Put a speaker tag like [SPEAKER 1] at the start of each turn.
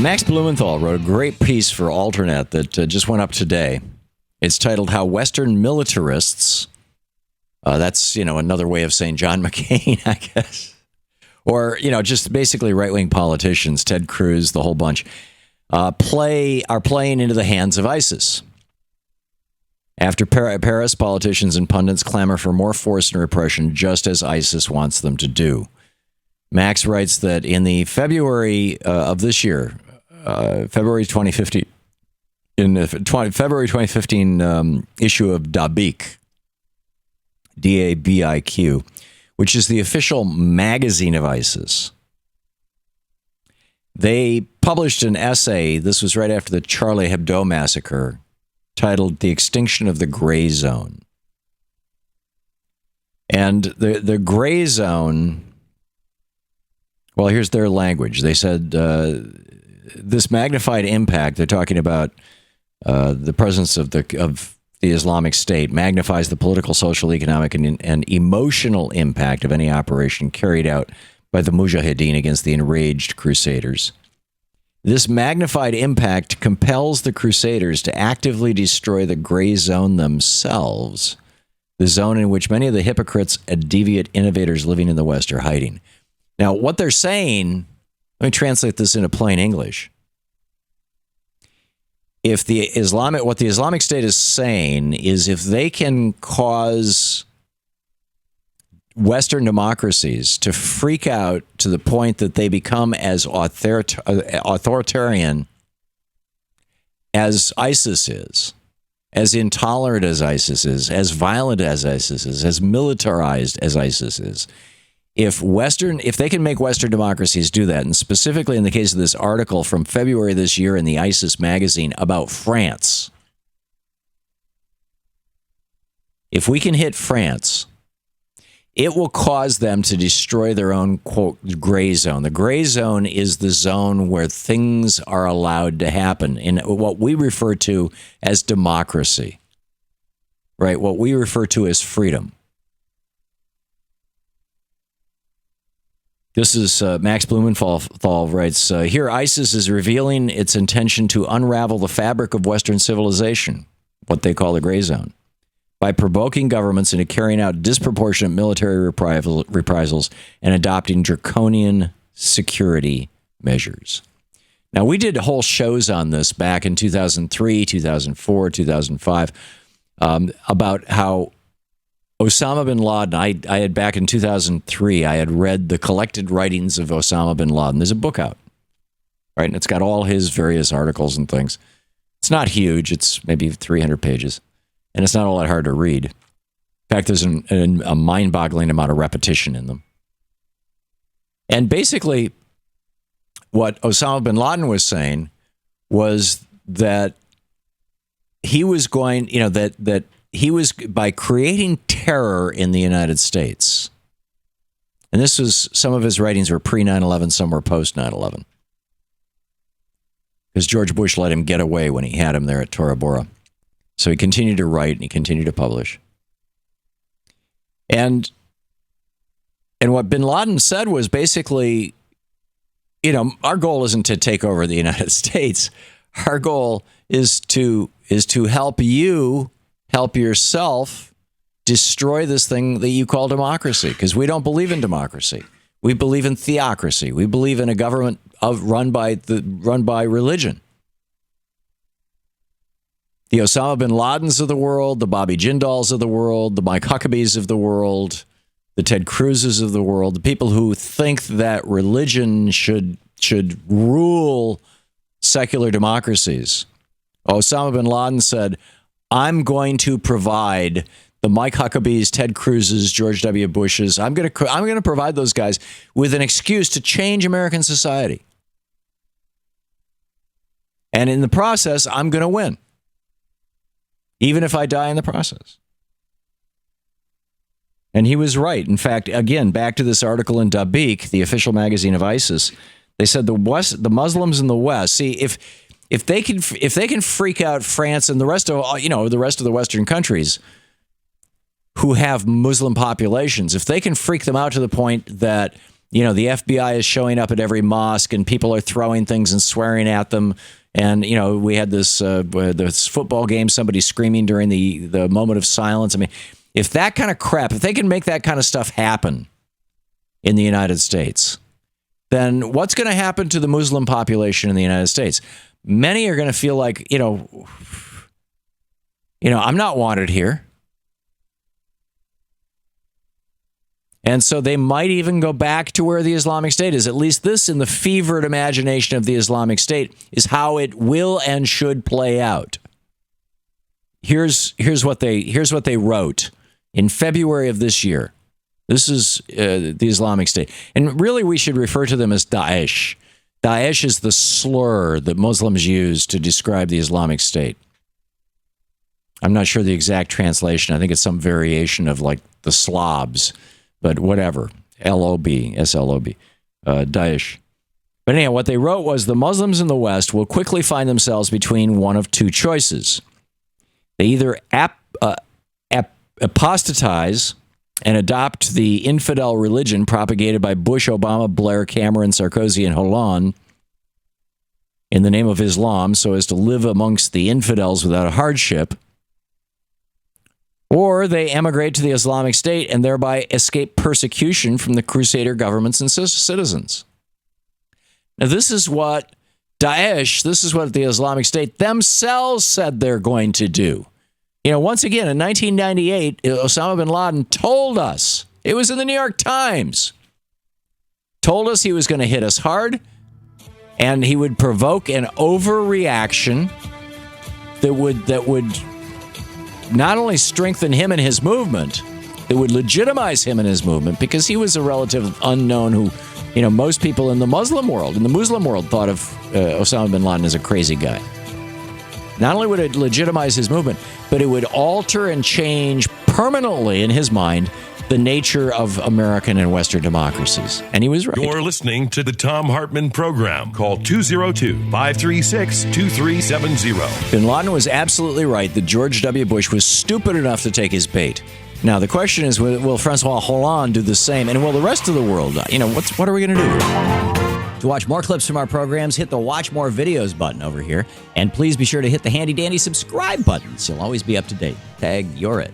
[SPEAKER 1] Max Blumenthal wrote a great piece for Alternet that just went up today. It's titled How Western Militarists, that's, another way of saying John McCain, I guess. Or, just basically right-wing politicians, Ted Cruz, the whole bunch, are playing into the hands of ISIS. After Paris, politicians and pundits clamor for more force and repression, just as ISIS wants them to do. Max writes that in the February of this year, February 2015, in the February 2015 issue of Dabiq, D-A-B-I-Q, which is the official magazine of ISIS, they published an essay, this was right after the Charlie Hebdo massacre, titled The Extinction of the Gray Zone. And the gray zone, well, here's their language. They said this magnified impact, they're talking about the presence of the Islamic State, magnifies the political, social, economic, and emotional impact of any operation carried out by the Mujahideen against the enraged Crusaders. This magnified impact compels the Crusaders to actively destroy the gray zone themselves, the zone in which many of the hypocrites and deviant innovators living in the West are hiding. Now, what they're saying, let me translate this into plain English. What the Islamic State is saying is if they can cause Western democracies to freak out to the point that they become as authoritarian as ISIS is, as intolerant as ISIS is, as violent as ISIS is, as militarized as ISIS is, if they can make Western democracies do that, and specifically in the case of this article from February this year in the ISIS magazine about France, if we can hit France, it will cause them to destroy their own, quote, gray zone. The gray zone is the zone where things are allowed to happen in what we refer to as democracy, right? What we refer to as freedom. This is Max Blumenthal writes, here ISIS is revealing its intention to unravel the fabric of Western civilization, what they call the gray zone, by provoking governments into carrying out disproportionate military reprisals and adopting draconian security measures. Now, we did whole shows on this back in 2003, 2004, 2005, about how Osama bin Laden, I had back in 2003, I had read the collected writings of Osama bin Laden. There's a book out, right? And it's got all his various articles and things. It's not huge. It's maybe 300 pages. And it's not all that hard to read. In fact, there's a mind-boggling amount of repetition in them. And basically, what Osama bin Laden was saying was that he was going, that he was, by creating terror in the United States, and this was, some of his writings were pre-9/11, some were post-9/11, because George Bush let him get away when he had him there at Tora Bora. So he continued to write and he continued to publish. And what bin Laden said was basically, our goal isn't to take over the United States. Our goal is to help you help yourself destroy this thing that you call democracy, because we don't believe in democracy. We believe in theocracy. We believe in a government run by religion. The Osama bin Ladens of the world, the Bobby Jindals of the world, the Mike Huckabees of the world, the Ted Cruzes of the world, the people who think that religion should rule secular democracies. Osama bin Laden said, I'm going to provide the Mike Huckabees, Ted Cruzes, George W. Bushes. I'm going to provide those guys with an excuse to change American society. And in the process, I'm going to win, even if I die in the process. And he was right. In fact, again, back to this article in Dabiq, the official magazine of ISIS, they said the Muslims in the West, see, if they can freak out France and the rest of the Western countries who have Muslim populations, if they can freak them out to the point that the FBI is showing up at every mosque and people are throwing things and swearing at them. And, we had this football game, somebody screaming during the moment of silence. I mean, if that kind of crap, if they can make that kind of stuff happen in the United States, then what's going to happen to the Muslim population in the United States? Many are going to feel like, I'm not wanted here. And so they might even go back to where the Islamic State is. At least this, in the fevered imagination of the Islamic State, is how it will and should play out. Here's what they wrote in February of this year. This is the Islamic State. And really, we should refer to them as Daesh. Daesh is the slur that Muslims use to describe the Islamic State. I'm not sure the exact translation. I think it's some variation of like the Slavs. But whatever, S-L-O-B, Daesh. But anyhow, what they wrote was the Muslims in the West will quickly find themselves between one of two choices. They either apostatize and adopt the infidel religion propagated by Bush, Obama, Blair, Cameron, Sarkozy, and Hollande in the name of Islam so as to live amongst the infidels without hardship, or they emigrate to the Islamic State and thereby escape persecution from the Crusader governments and citizens. Now, this is what the Islamic State themselves said they're going to do. Once again, in 1998, Osama bin Laden told us, it was in the New York Times, told us he was going to hit us hard and he would provoke an overreaction that would not only strengthen him and his movement, it would legitimize him and his movement, because he was a relative unknown who, most people in the Muslim world thought of Osama bin Laden as a crazy guy. Not only would it legitimize his movement, but it would alter and change permanently in his mind the nature of American and Western democracies. And he was right.
[SPEAKER 2] You're listening to the Thom Hartmann Program. Call 202-536-2370.
[SPEAKER 1] Bin Laden was absolutely right that George W. Bush was stupid enough to take his bait. Now, the question is, will Francois Hollande do the same? And will the rest of the world? What are we going to do? To watch more clips from our programs, hit the Watch More Videos button over here. And please be sure to hit the handy-dandy subscribe button so you'll always be up to date. Tag, you're it.